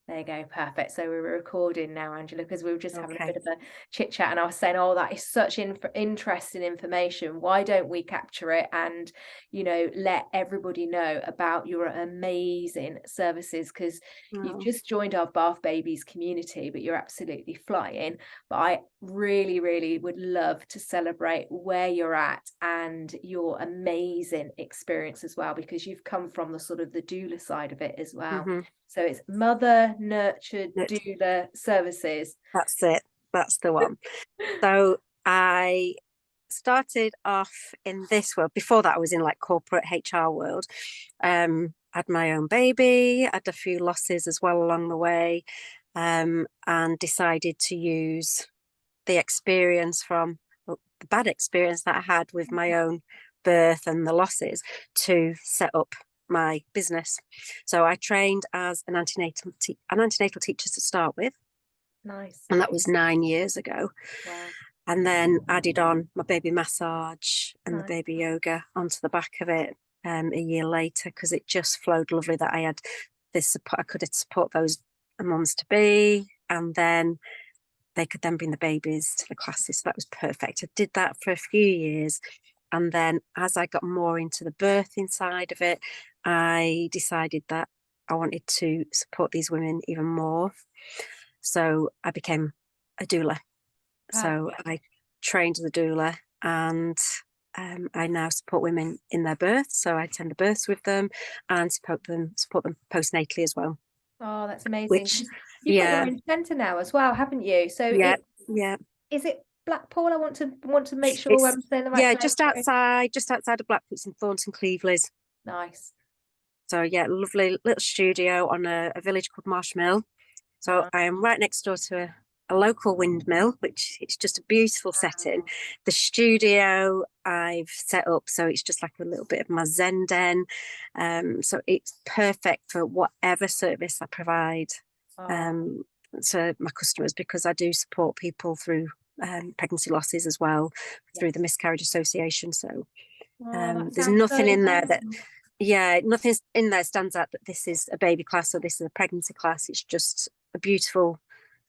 There you go, perfect. So we're recording now, Angela, because we were just having a Okay. bit of a chit chat, and I was saying, "Oh, that is such interesting information. Why don't we capture it and, let everybody know about your amazing services? Because you've Oh. just joined our Bath Babies community, but you're absolutely flying. But I really, really would love to celebrate where you're at and your amazing experience as well, because you've come from the sort of the doula side of it as well. Mm-hmm. So it's mother nurtured That's doula services. it. That's the one. So I started off in this world. Before that, I was in like corporate HR world. Had my own baby, had a few losses as well along the way, and decided to use the experience from the bad experience that I had with my own birth and the losses to set up my business. So I trained as an antenatal teacher to start with, Nice. and that was 9 years ago. Wow. And then added on my baby massage and the Nice. baby yoga onto the back of it a year later, because it just flowed lovely that I had this support. I could support those mums to be, and then they could then bring the babies to the classes. So that was perfect. I did that for a few years. And then as I got more into the birthing side of it, I decided that I wanted to support these women even more. So I became a doula. So Perfect. I trained as a doula, and I now support women in their birth. So I attend the births with them and support them postnatally as well. Oh, that's amazing. Which, 'Cause you've got your yeah, own centre now as well, haven't you? So yeah, yeah. is it Blackpool? I want to make sure It's I'm saying the right yeah, place. just outside of Blackpool in Thornton Clevelys. Nice. So yeah, lovely little studio on a village called Marsh Mill. So Nice. I am right next door to a local windmill, which it's just a beautiful setting. The studio I've set up, so it's just like a little bit of my Zen den. So it's perfect for whatever service I provide Oh, um, to my customers, because I do support people through pregnancy losses as well, through the yes. Miscarriage Association. So Oh, that there's sounds so nothing in there that, amazing. yeah, nothing in there stands out that this is a baby class or this is a pregnancy class. It's just a beautiful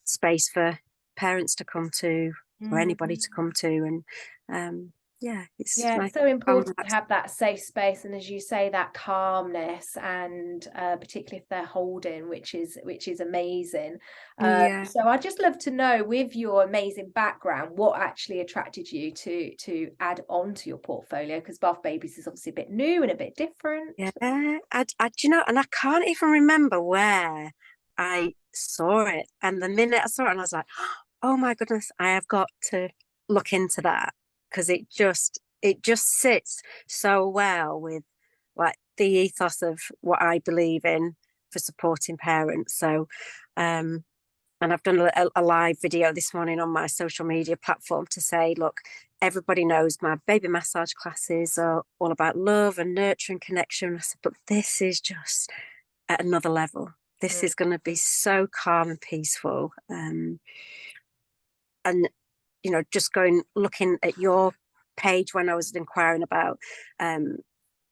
space for parents to come to, or anybody Mm. to come to. And yeah, it's Yeah, like it's so found important to that. have that safe space, and as you say, that calmness, and particularly if they're holding, which is amazing. Yeah. So I'd just love to know, with your amazing background, what actually attracted you to add on to your portfolio? Because Bath Babies is obviously a bit new and a bit different. Yeah, do you know, and I can't even remember where I saw it. And the minute I saw it, and I was like, oh my goodness, I have got to look into that, because it just sits so well with like the ethos of what I believe in for supporting parents. So, and I've done a live video this morning on my social media platform to say, look, everybody knows my baby massage classes are all about love and nurture and connection. I said, but this is just at another level. This Mm. is going to be so calm and peaceful. And, just looking at your page when I was inquiring about um,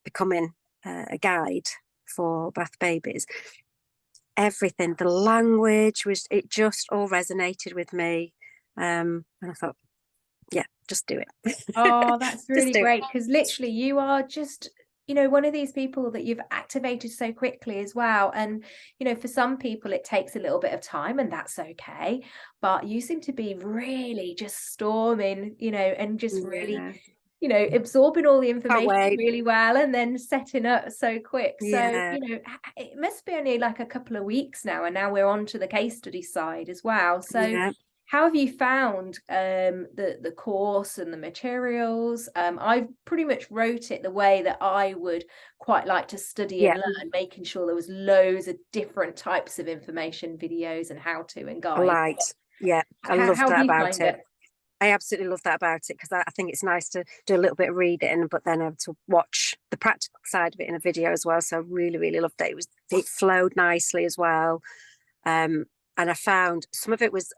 becoming a guide for Bath Babies, everything, the language it just all resonated with me. And I thought, yeah, just do it. Oh, that's Just really do it. great, because literally you are just, one of these people that you've activated so quickly as well. And, for some people it takes a little bit of time, and that's okay. But you seem to be really just storming, and just really, Yeah. absorbing all the Can't information wait. really well, and then setting up so quick. So, Yeah. it must be only like a couple of weeks now, and now we're on to the case study side as well. So Yeah. how have you found the course and the materials? I've pretty much wrote it the way that I would quite like to study and Yeah. learn, making sure there was loads of different types of information, videos, and how to and I guides. liked. Yeah. I How loved have that you about find it. it? I absolutely love that about it, because I think it's nice to do a little bit of reading, but then able to watch the practical side of it in a video as well. So I really, really loved it. It flowed nicely as well. Um, and I found some of it was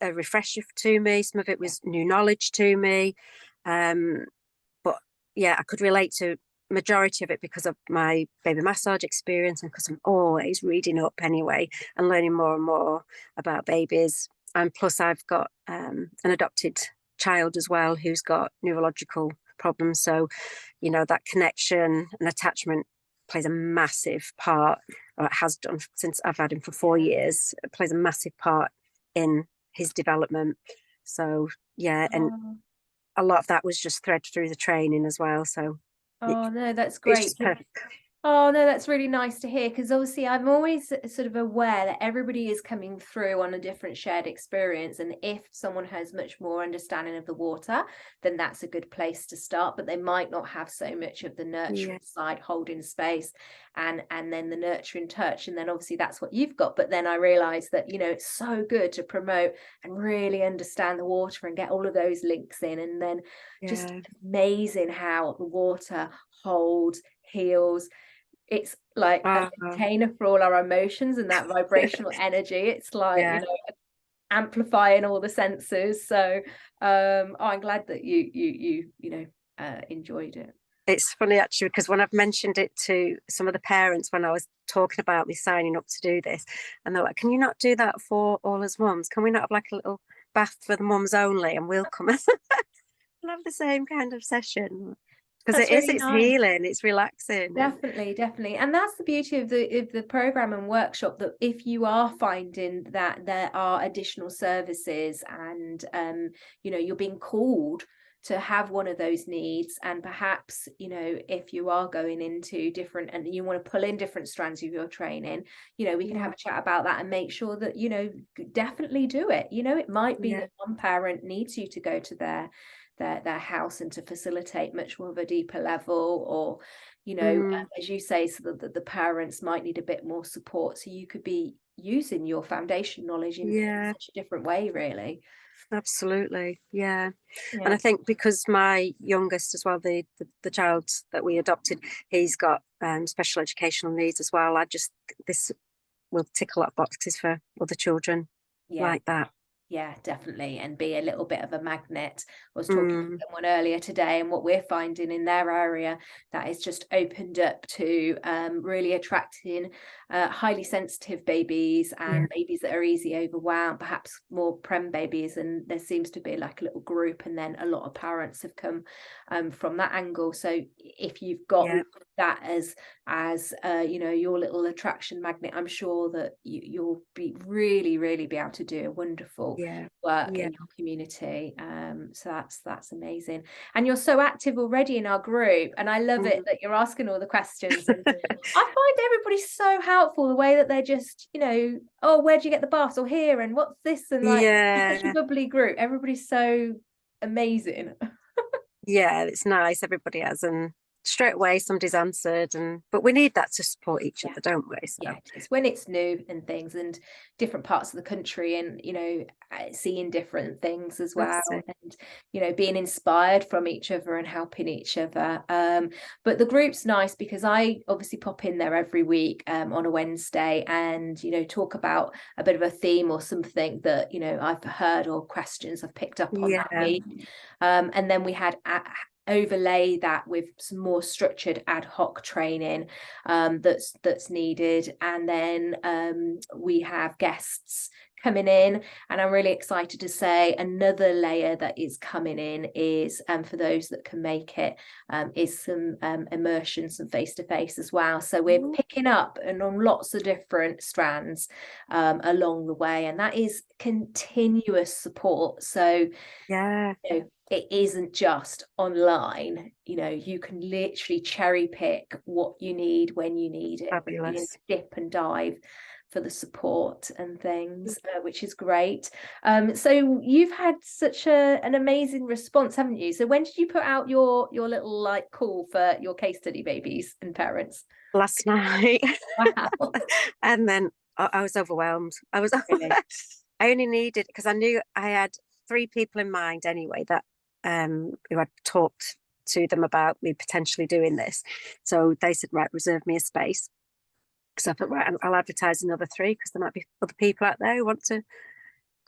a refresher to me, some of it Yeah. was new knowledge to me. But yeah, I could relate to majority of it because of my baby massage experience and because I'm always reading up anyway and learning more and more about babies. And plus, I've got an adopted child as well who's got neurological problems. So, that connection and attachment plays a massive part, or it has done since I've had him for 4 years. It plays a massive part in his development. So, yeah, and Oh, a lot of that was just thread through the training as well. So oh no, that's it's great. just perfect. Oh no, that's really nice to hear, because obviously I'm always sort of aware that everybody is coming through on a different shared experience, and if someone has much more understanding of the water, then that's a good place to start, but they might not have so much of the Yeah, nurturing side, holding space, and then the nurturing touch, and then obviously that's what you've got. But then I realized that it's so good to promote and really understand the water and get all of those links in, and then just yeah. amazing how the water holds, heals. It's like a Uh, container for all our emotions and that vibrational energy. It's like, yeah. amplifying all the senses. So I'm glad that you enjoyed it. It's funny actually because when I've mentioned it to some of the parents when I was talking about me signing up to do this, and they're like, "Can you not do that for all as mums? Can we not have like a little bath for the mums only, and we'll come and have the same kind of session?" Because That's it is, really it's nice. healing, it's relaxing, and Definitely, definitely. And that's the beauty of the program and workshop, that if you are finding that there are additional services and you're being called to have one of those needs, and perhaps if you are going into different and you want to pull in different strands of your training, we can yeah, have a chat about that and make sure that definitely do it. It might be yeah, that one parent needs you to go to their house and to facilitate much more of a deeper level, or mm, as you say, so that the parents might need a bit more support, so you could be using your foundation knowledge in yeah. such a different way, really. Absolutely, yeah. And I Yeah. think because my youngest as well, the child that we adopted, he's got special educational needs as well. This will tick a lot of boxes for other children Yeah. like that. Yeah, definitely. And be a little bit of a magnet. I was talking to Mm, someone earlier today, and what we're finding in their area, that is just opened up to really attracting highly sensitive babies yeah, and babies that are easy overwhelmed, perhaps more prem babies. And there seems to be like a little group, and then a lot of parents have come from that angle. So if you've got yeah, that as your little attraction magnet, I'm sure that you'll be really be able to do a wonderful yeah, work yeah. in your community. So that's amazing, and you're so active already in our group, and I love it Mm. that you're asking all the questions. And I find everybody so helpful, the way that they're just oh, where do you get the baths, or here, and what's this, and like, it's such a Yeah, bubbly group. Everybody's so amazing. yeah, it's nice. Everybody has, and straight away somebody's answered, and but we need that to support each Yeah. other, don't we? So Yeah, it is, when it's new and things, and different parts of the country, and seeing different things as well, that's it. and being inspired from each other and helping each other. But the group's nice because I obviously pop in there every week on a Wednesday, and talk about a bit of a theme or something that I've heard, or questions I've picked up on that Yeah, week. And then we had overlay that with some more structured ad hoc training that's needed, and then we have guests coming in, and I'm really excited to say another layer that is coming in is, for those that can make it, is some immersion, some face-to-face as well. So we're picking up and on lots of different strands along the way, and that is continuous support. So yeah, it isn't just online. You can literally cherry pick what you need when you need it, and fabulous. dip and dive for the support and things, which is great. So you've had such an amazing response, haven't you? So when did you put out your little like call for your case study babies and parents? Last night. Wow. And then I was overwhelmed. I was, Really? I only needed, because I knew I had three people in mind anyway that who had talked to them about me potentially doing this. So they said, right, reserve me a space. So I thought, right, I'll advertise another three because there might be other people out there who want to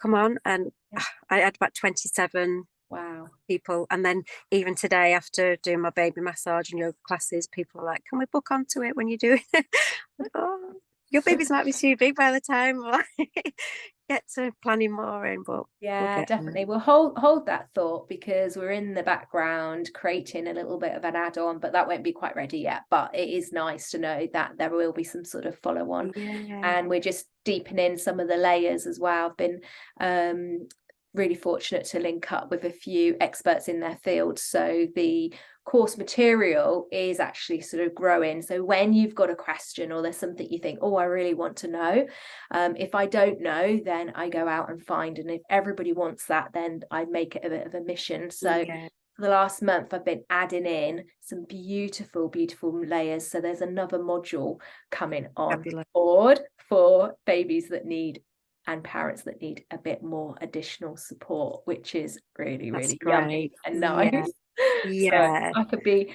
come on. And Yeah. I had about 27 Wow. people. And then even today, after doing my baby massage and yoga classes, people are like, can we book onto it when you do it? Oh, your babies might be too big by the time I get to planning more in, but we'll Yeah, get there. definitely. We'll hold that thought, because we're in the background creating a little bit of an add-on, but that won't be quite ready yet. But it is nice to know that there will be some sort of follow-on, Yeah, and we're just deepening some of the layers as well. I've been really fortunate to link up with a few experts in their field, so the course material is actually sort of growing. So when you've got a question or there's something you think, oh, I really want to know, if I don't know, then I go out and find, and if everybody wants that, then I make it a bit of a mission. So yeah, for the last month, I've been adding in some beautiful layers. So there's another module coming on fabulous. board for babies that need, and parents that need a bit more additional support, which is really, That's really yummy great. and Yeah, nice. So yeah. I could be,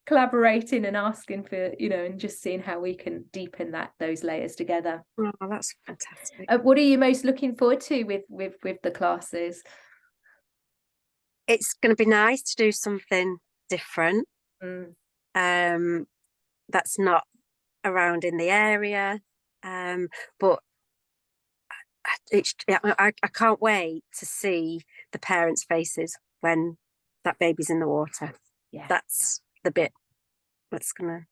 collaborating and asking for, and just seeing how we can deepen those layers together. Oh, that's fantastic. What are you most looking forward to with the classes? It's going to be nice to do something different. Mm. Um, that's not around in the area. But I can't wait to see the parents' faces when that baby's in the water. Yeah. That's the bit that's gonna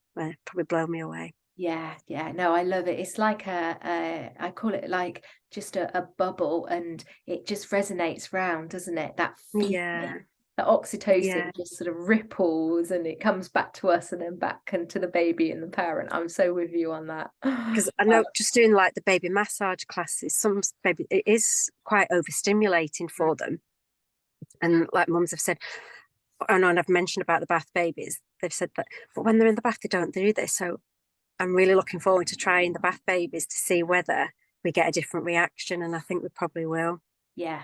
probably blow me away. Yeah, no, I love it. It's like I call it like just a bubble, and it just resonates round, doesn't it? That feeling, Yeah, the oxytocin yeah. just sort of ripples, and it comes back to us and then back and to the baby and the parent. I'm so with you on that. Because I know just doing like the baby massage classes, some baby it is quite overstimulating for them. And like mums have said, I know, and I've mentioned about the bath babies, they've said that, but when they're in the bath, they don't do this. So I'm really looking forward to trying the bath babies to see whether we get a different reaction. And I think we probably will. Yeah,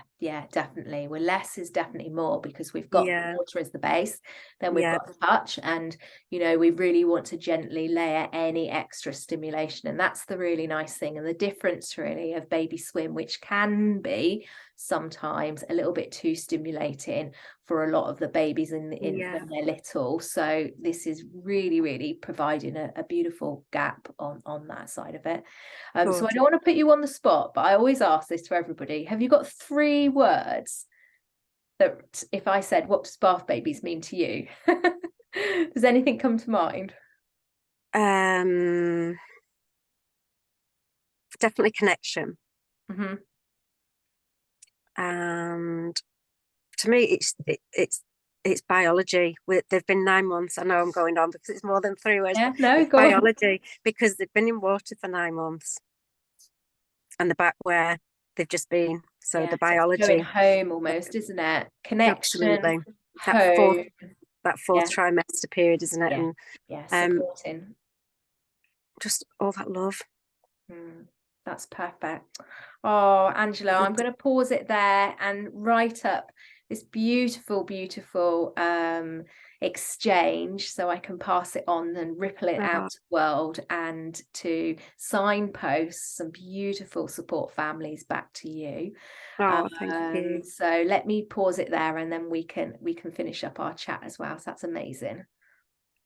definitely. Well, less is definitely more, because we've got the Yeah, water as the base, then we've yeah, got the touch, and we really want to gently layer any extra stimulation, and that's the really nice thing, and the difference really of baby swim, which can be sometimes a little bit too stimulating for a lot of the babies in yeah. when they're little. So this is really providing a beautiful gap on that side of it. So I Gorgeous. don't want to put you on the spot, but I always ask this to everybody. Have you got 3 words that, if I said, what does bath babies mean to you? Does anything come to mind? Um, definitely connection. Hmm. And to me, it's biology. They've been 9 months. I know I'm going on because it's more than 3 words, Yeah, but no, it's go on. biology because they've been in water for 9 months and the back where they've just been. So Yeah, the so it's going biology, home almost, isn't it? Connection, absolutely. That fourth home. that fourth Yeah, trimester period, isn't it? yeah, And yeah, um, supporting. just all that love. That's perfect. Oh, Angela, I'm going to pause it there and write up this beautiful exchange, so I can pass it on and ripple it out Oh, to the world, and to signpost some beautiful support families back to you. oh, thank you. So let me pause it there, and then we can finish up our chat as well. So that's amazing.